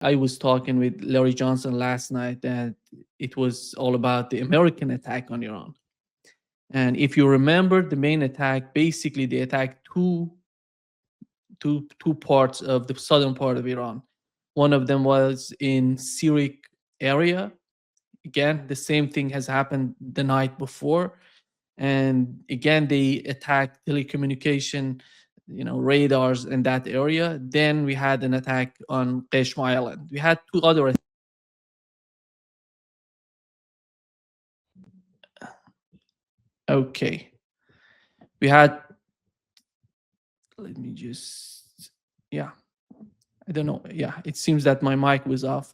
I was talking with Larry Johnson last night that it was all about the American attack on Iran. And if you remember the main attack, basically they attacked two parts of the southern part of Iran. One of them was in Syriac area. Again, the same thing has happened the night before, and again they attacked telecommunication, radars in that area. Then we had an attack on Qeshm Island. We had two other. Okay, we had. Let me just. Yeah, I don't know. Yeah, it seems that my mic was off.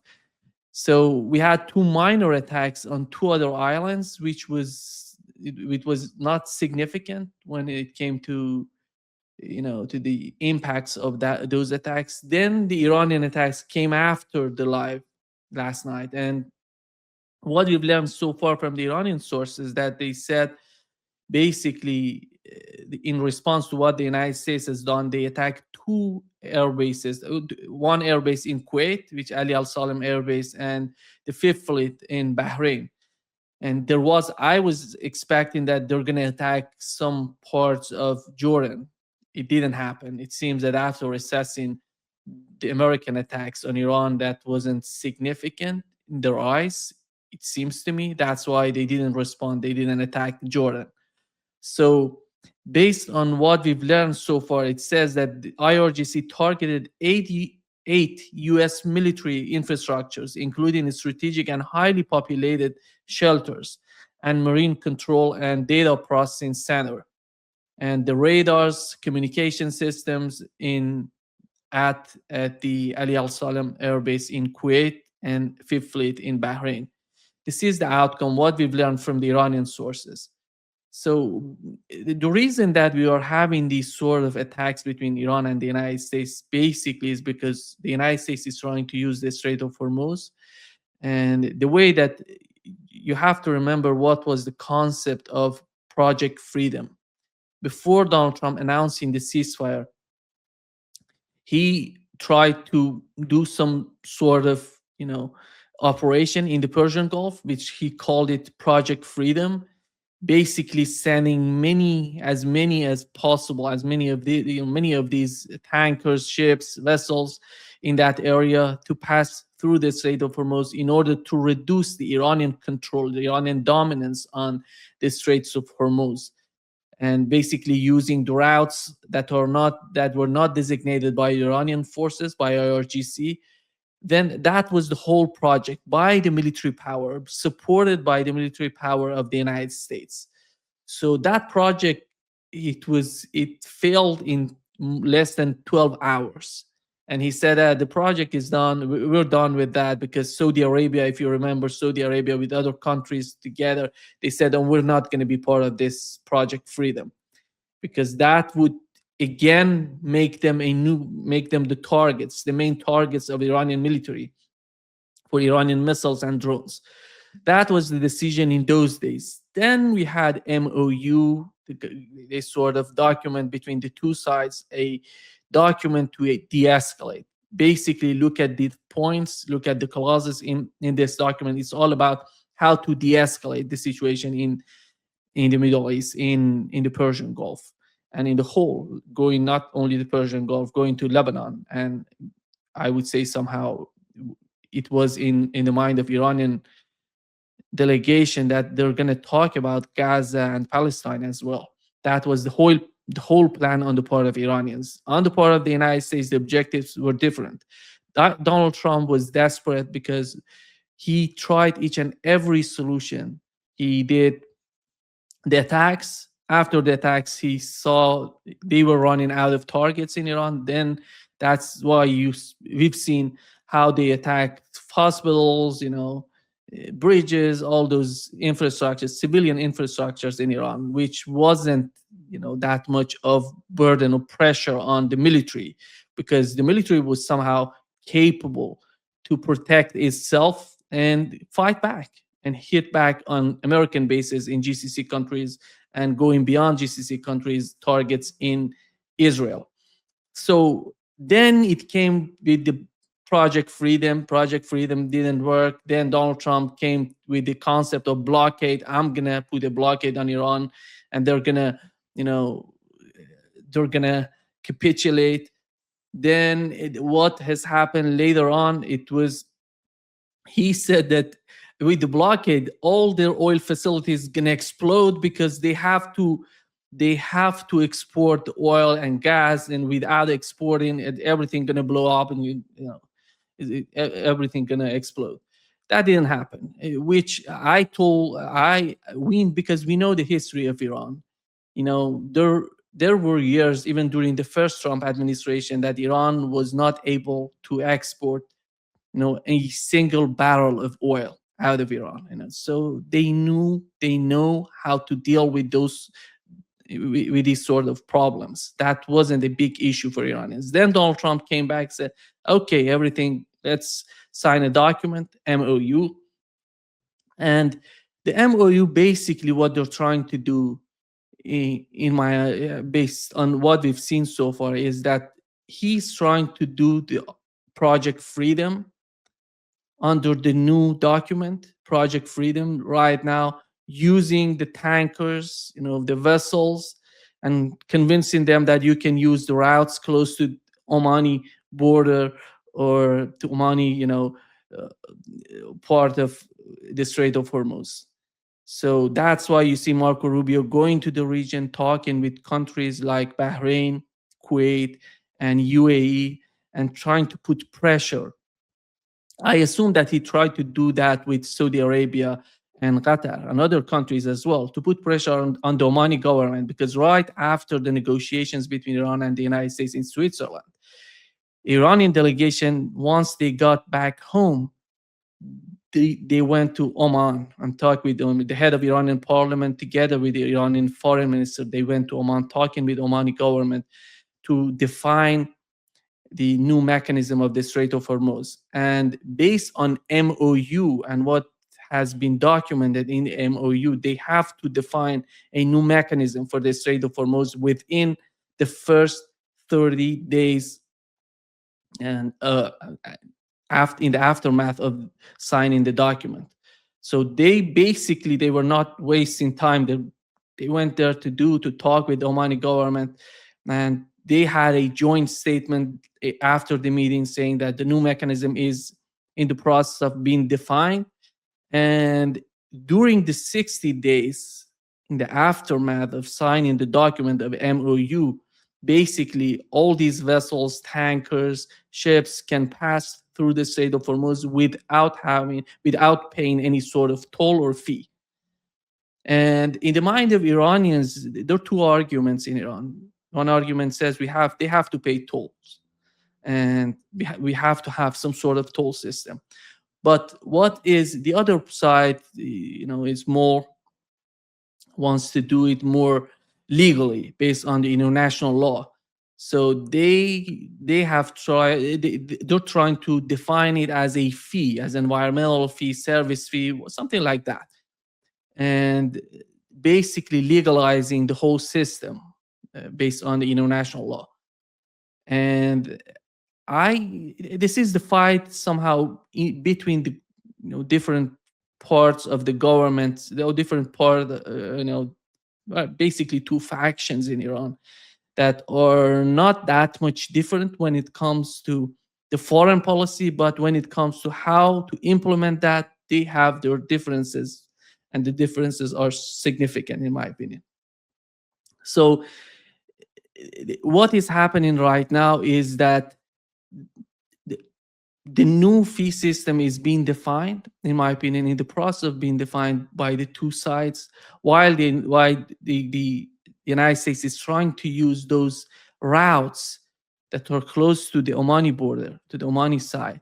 So we had two minor attacks on two other islands, which was not significant when it came to to the impacts of those attacks. Then the Iranian attacks came after the live last night, and what we've learned so far from the Iranian sources that they said basically in response to what the United States has done, they attacked two air bases, one air base in Kuwait, which Ali Al Salem Air Base, and the Fifth Fleet in Bahrain. And I was expecting that they're going to attack some parts of Jordan. It didn't happen. It seems that after assessing the American attacks on Iran, that wasn't significant in their eyes. It seems to me that's why they didn't respond. They didn't attack Jordan. So, based on what we've learned so far, it says that the IRGC targeted 88 US military infrastructures, including strategic and highly populated shelters and marine control and data processing center, and the radars, communication systems at the Ali Al Salem Air Base in Kuwait and Fifth Fleet in Bahrain. This is the outcome, what we've learned from the Iranian sources. So the reason that we are having these sort of attacks between Iran and the United States basically is because the United States is trying to use the Strait of Hormuz. And the way that you have to remember what was the concept of Project Freedom. Before Donald Trump announcing the ceasefire, he tried to do some sort of, operation in the Persian Gulf, which he called it Project Freedom, basically sending as many as possible, as many of many of these tankers, ships, vessels in that area to pass through the Strait of Hormuz in order to reduce the Iranian control, the Iranian dominance on the Straits of Hormuz, and basically using the routes that were not designated by Iranian forces, by IRGC. Then that was the whole project by the military power, supported by the military power of the United States. So that project, it failed in less than 12 hours. And he said that the project is done. We're done with that because Saudi Arabia, if you remember, Saudi Arabia with other countries together, they said, oh, we're not going to be part of this Project Freedom, because that would again make them the targets, the main targets of Iranian military for Iranian missiles and drones. That was the decision in those days. Then we had MOU, a sort of document between the two sides, a document to de-escalate. Basically, look at the points, look at the clauses in this document. It's all about how to de-escalate the situation in the Middle East, in the Persian Gulf, and in the whole, going not only the Persian Gulf, going to Lebanon. And I would say somehow it was in the mind of Iranian delegation that they're going to talk about Gaza and Palestine as well. That was the whole plan on the part of Iranians. On the part of the United States, the objectives were different. Donald Trump was desperate because he tried each and every solution. He did the attacks. After the attacks, he saw they were running out of targets in Iran. Then that's why we've seen how they attacked hospitals, bridges, all those infrastructures, civilian infrastructures in Iran, which wasn't, that much of burden or pressure on the military, because the military was somehow capable to protect itself and fight back and hit back on American bases in GCC countries and going beyond GCC countries, targets in Israel. So then it came with Project Freedom didn't work. Then Donald Trump came with the concept of blockade. I'm gonna put a blockade on Iran, and they're gonna, you know, they're gonna capitulate. Then what has happened later on? It was, he said that with the blockade, all their oil facilities gonna explode because they have to export the oil and gas, and without exporting it, everything gonna blow up, and everything gonna explode. That didn't happen, which I win, because we know the history of Iran. There were years, even during the first Trump administration, that Iran was not able to export a single barrel of oil out of Iran. So they know how to deal with these sort of problems. That wasn't a big issue for Iranians. Then Donald Trump came back, said, okay, everything, let's sign a document, MOU. And the MOU, basically what they're trying to do, in my based on what we've seen so far, is that he's trying to do the Project Freedom under the new document, Project Freedom, right now, using the tankers, the vessels, and convincing them that you can use the routes close to Omani border, or to Omani, uh, part of the Strait of Hormuz. So that's why you see Marco Rubio going to the region, talking with countries like Bahrain, Kuwait, and UAE, and trying to put pressure. I assume that he tried to do that with Saudi Arabia and Qatar and other countries as well, to put pressure on the Omani government, because right after the negotiations between Iran and the United States in Switzerland, Iranian delegation, once they got back home, they went to Oman and talked with the head of Iranian parliament, together with the Iranian foreign minister. They went to Oman, talking with Omani government to define the new mechanism of the Strait of Hormuz. And based on MOU and what has been documented in the MOU, they have to define a new mechanism for the Strait of Hormuz within the first 30 days, and after, in the aftermath of signing the document. So they were not wasting time. They went there to talk with the Omani government, and they had a joint statement after the meeting saying that the new mechanism is in the process of being defined. And during the 60 days, in the aftermath of signing the document of MOU, basically all these vessels, tankers, ships can pass through the Strait of Hormuz without paying any sort of toll or fee. And in the mind of Iranians, there are two arguments in Iran. One argument says they have to pay tolls, and we have to have some sort of toll system. But what is the other side? Is more, wants to do it more legally based on the international law. So they're trying to define it as a fee, as environmental fee, service fee, something like that, and basically legalizing the whole system based on the international law. And this is the fight somehow between the different parts of the government, the different part, basically two factions in Iran that are not that much different when it comes to the foreign policy, but when it comes to how to implement that, they have their differences, and the differences are significant, in my opinion. So, what is happening right now is that the new fee system is being defined, in my opinion, in the process of being defined by the two sides, while the United States is trying to use those routes that are close to the Omani border, to the Omani side,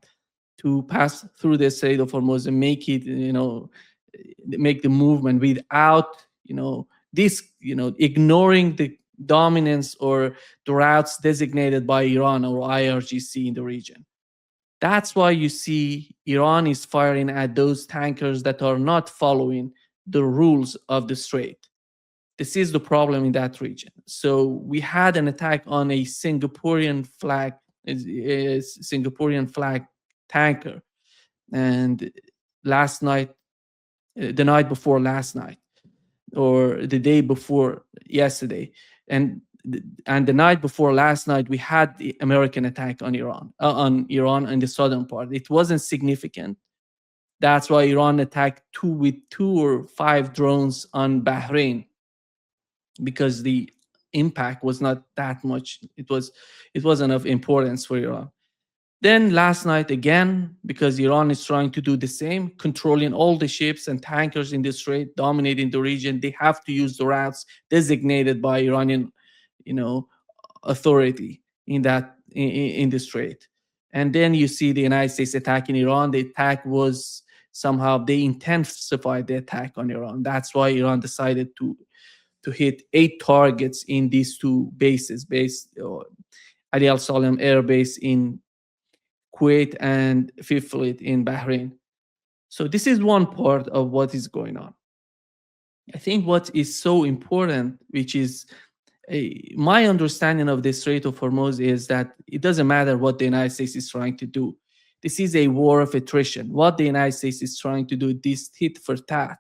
to pass through the Strait of Hormuz and make the movement without, ignoring the dominance or the routes designated by Iran or IRGC in the region. That's why you see Iran is firing at those tankers that are not following the rules of the strait. This is the problem in that region. So we had an attack on a Singaporean flag tanker, and last night, the night before last night, or the day before yesterday, and and the night before last night, we had the American attack on Iran in the southern part. It wasn't significant. That's why Iran attacked two or five drones on Bahrain, because the impact was not that much. It wasn't of importance for Iran. Then last night again, because Iran is trying to do the same, controlling all the ships and tankers in the strait, dominating the region, they have to use the routes designated by Iranian, you know, authority in the strait. And then you see the United States attacking Iran. The attack was somehow they intensified the attack on Iran. That's why Iran decided to hit 8 targets in these two bases, Ali Al Salem Air Base in Kuwait and Fifth Fleet in Bahrain. So this is one part of what is going on. I think what is so important, which is my understanding of the Strait of Hormuz, is that it doesn't matter what the United States is trying to do. This is a war of attrition. What the United States is trying to do, this tit for tat,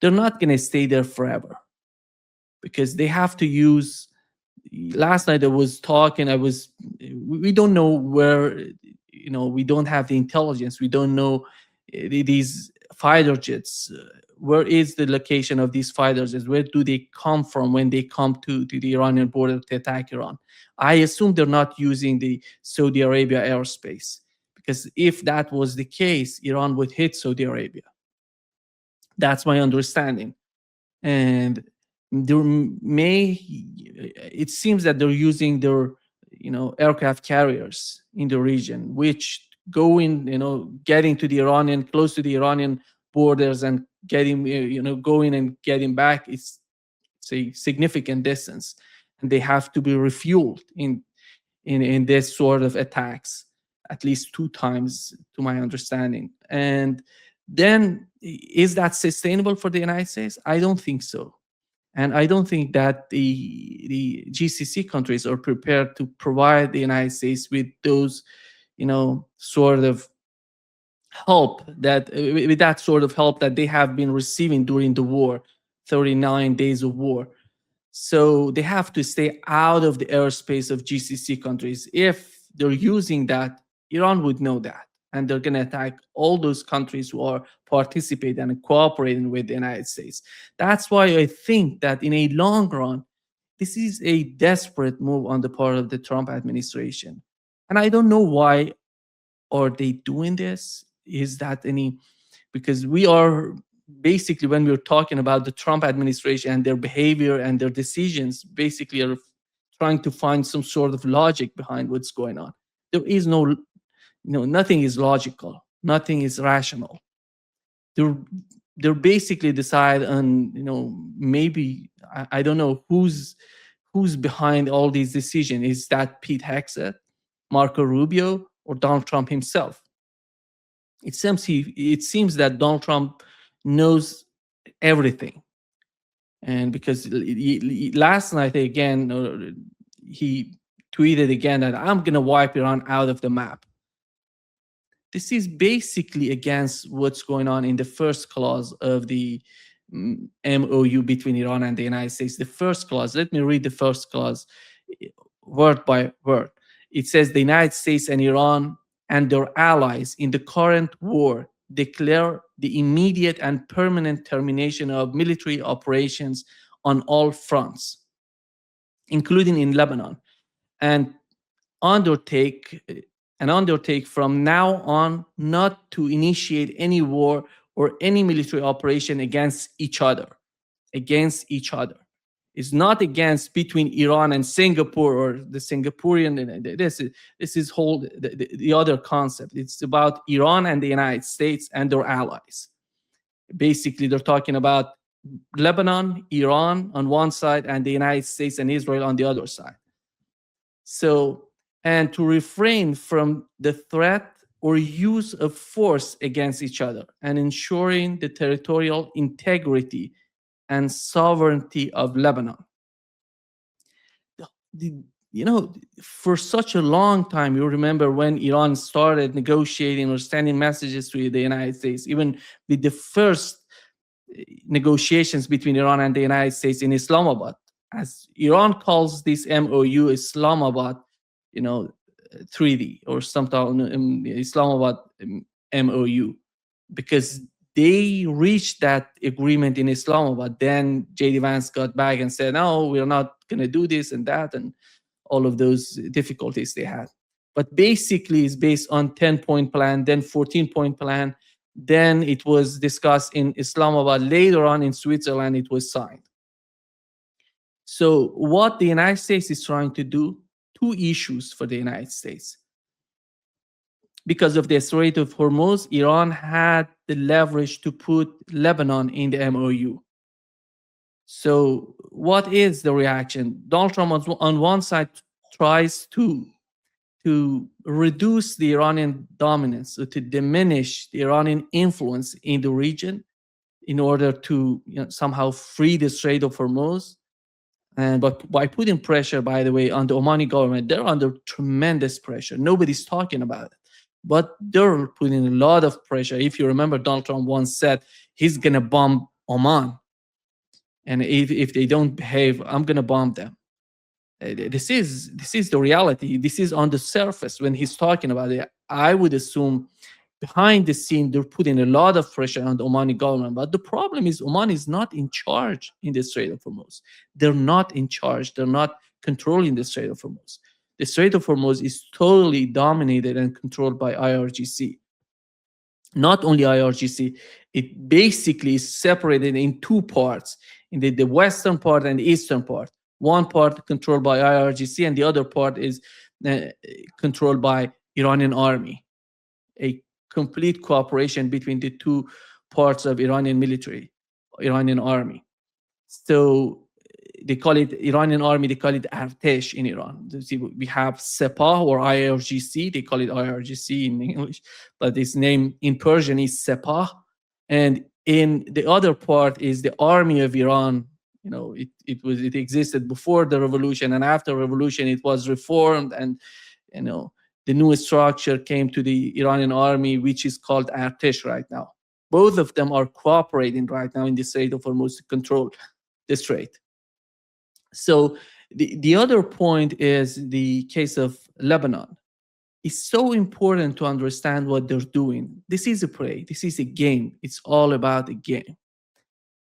they're not going to stay there forever, because they have to use. Last night I was talking. We don't know where. We don't have the intelligence. We don't know these fighter jets. Where is the location of these fighter jets? Where do they come from when they come to the Iranian border to attack Iran? I assume they're not using the Saudi Arabia airspace, because if that was the case, Iran would hit Saudi Arabia. That's my understanding. And it seems that they're using their aircraft carriers in the region, which getting to the Iranian, close to the Iranian borders, and getting going and getting back, it's a significant distance, and they have to be refueled in this sort of attacks at least 2 times, to my understanding. And then, is that sustainable for the United States? I don't think so. And I don't think that the GCC countries are prepared to provide the United States with those, sort of help with that sort of help that they have been receiving during the war, 39 days of war. So they have to stay out of the airspace of GCC countries. If they're using that, Iran would know that, and they're going to attack all those countries who are participating and cooperating with the United States. That's why I think that in a long run, this is a desperate move on the part of the Trump administration. And I don't know why are they doing this. Is that because we are basically, when we're talking about the Trump administration and their behavior and their decisions, basically are trying to find some sort of logic behind what's going on. There is nothing is logical, nothing is rational. They're basically decide on, maybe I don't know who's behind all these decisions. Is that Pete Hegseth, Marco Rubio, or Donald Trump himself? It seems that Donald Trump knows everything, and because last night again, he tweeted again that I'm going to wipe Iran out of the map. This is basically against what's going on in the first clause of the MOU between Iran and the United States. The first clause, let me read the first clause word by word. It says the United States and Iran and their allies in the current war declare the immediate and permanent termination of military operations on all fronts, including in Lebanon, and undertake from now on not to initiate any war or any military operation against each other. It's not against between Iran and Singapore or the Singaporean. This is the other concept. It's about Iran and the United States and their allies. Basically, they're talking about Lebanon, Iran on one side, and the United States and Israel on the other side. So, and to refrain from the threat or use of force against each other, and ensuring the territorial integrity and sovereignty of Lebanon. you know, for such a long time, you remember when Iran started negotiating or sending messages to the United States, even with the first negotiations between Iran and the United States in Islamabad. As Iran calls this MOU Islamabad, you know, treaty or something, Islamabad MOU, because they reached that agreement in Islamabad. Then JD Vance got back and said, no, we're not going to do this and that, and all of those difficulties they had. But basically, it's based on 10-point plan, then 14-point plan. Then it was discussed in Islamabad. Later on in Switzerland, it was signed. So, what the United States is trying to do, two issues for the United States. Because of the Strait of Hormuz, Iran had the leverage to put Lebanon in the MOU. So, what is the reaction? Donald Trump, on one side, tries to reduce the Iranian dominance, so to diminish the Iranian influence in the region in order to somehow free the Strait of Hormuz. And but by putting pressure, by the way, on the Omani government, they're under tremendous pressure. Nobody's talking about it, but they're putting a lot of pressure. If you remember, Donald Trump once said he's gonna bomb Oman, and if they don't behave, I'm gonna bomb them. This is the reality. This is on the surface when he's talking about it. I would assume behind the scene they're putting a lot of pressure on the Omani government. But the problem is Oman is not in charge in the Strait of Hormuz. They're not in charge. They're not controlling the Strait of Hormuz. The Strait of Hormuz is totally dominated and controlled by IRGC. Not only IRGC, it basically is separated in two parts, in the western part and the eastern part. One part controlled by IRGC and the other part is controlled by Iranian army. A complete cooperation between the two parts of Iranian military, Iranian army. So they call it Iranian army, they call it Artesh in Iran. See, we have Sepah or IRGC, they call it IRGC in English, but its name in Persian is Sepah. And in the other part is the army of Iran. You know, it existed before the revolution, and after revolution it was reformed, and you know, the new structure came to the Iranian army, which is called Artesh right now. Both of them are cooperating right now in the Strait of Hormuz to control the strait. So the other point is the case of Lebanon. It's so important to understand what they're doing. This is a play. This is a game. It's all about a game.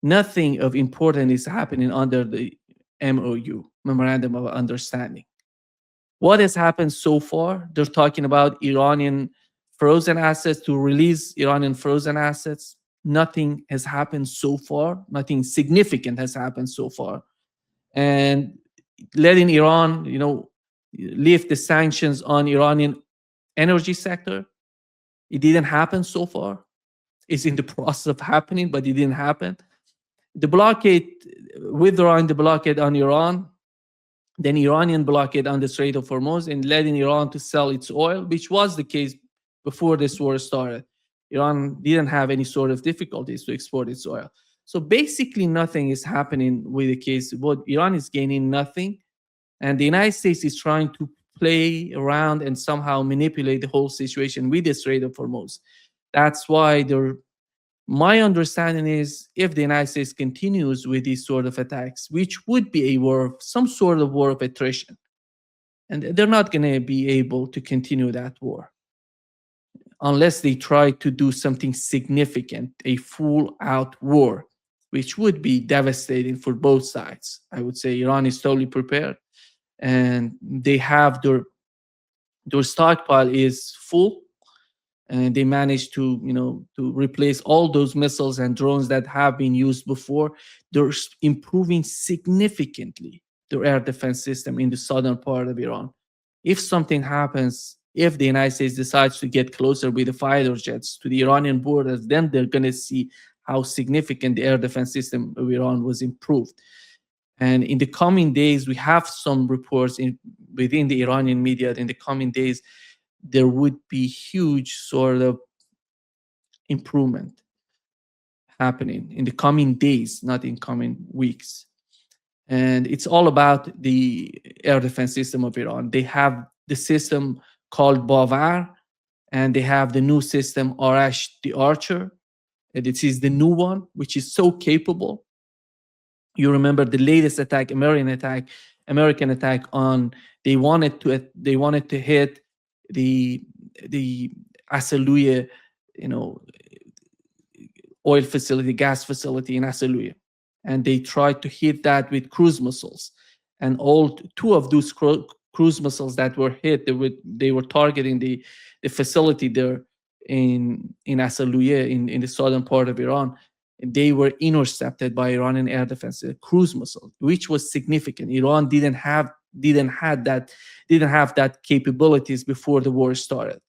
Nothing of importance is happening under the MOU, Memorandum of Understanding. What has happened so far? They're talking about Iranian frozen assets, to release Iranian frozen assets. Nothing has happened so far. Nothing significant has happened so far. And letting Iran, lift the sanctions on Iranian energy sector, it didn't happen so far. It's in the process of happening, but it didn't happen. The blockade, withdrawing the blockade on Iran, then Iranian blockade on the Strait of Hormuz, and letting Iran to sell its oil, which was the case before this war started. Iran didn't have any sort of difficulties to export its oil. So basically nothing is happening with the case. What Iran is gaining nothing, and the United States is trying to play around and somehow manipulate the whole situation with the Strait of Hormuz. That's why my understanding is if the United States continues with these sort of attacks, which would be a war, some sort of war of attrition, and they're not going to be able to continue that war unless they try to do something significant, a full-out war, which would be devastating for both sides. I would say Iran is totally prepared, and they have their stockpile is full, and they managed to replace all those missiles and drones that have been used before. They're improving significantly their air defense system in the southern part of Iran. If something happens, if the United States decides to get closer with the fighter jets to the Iranian borders, then they're going to see how significant the air defense system of Iran was improved. And in the coming days, we have some reports within the Iranian media. In the coming days, there would be huge sort of improvement happening in the coming days, not in coming weeks. and it's all about the air defense system of Iran. They have the system called Bavar, and they have the new system Arash the Archer. And this is the new one, which is so capable. You remember the latest attack, American attack on, they wanted to hit the Asaluya, you know, oil facility, gas facility in Asaluya, and they tried to hit that with cruise missiles. And all two of those cruise missiles that were hit, they were targeting the facility there in Asaluya in the southern part of Iran. They were intercepted by Iranian air defense cruise missile, which was significant. Iran didn't have that capabilities before the war started.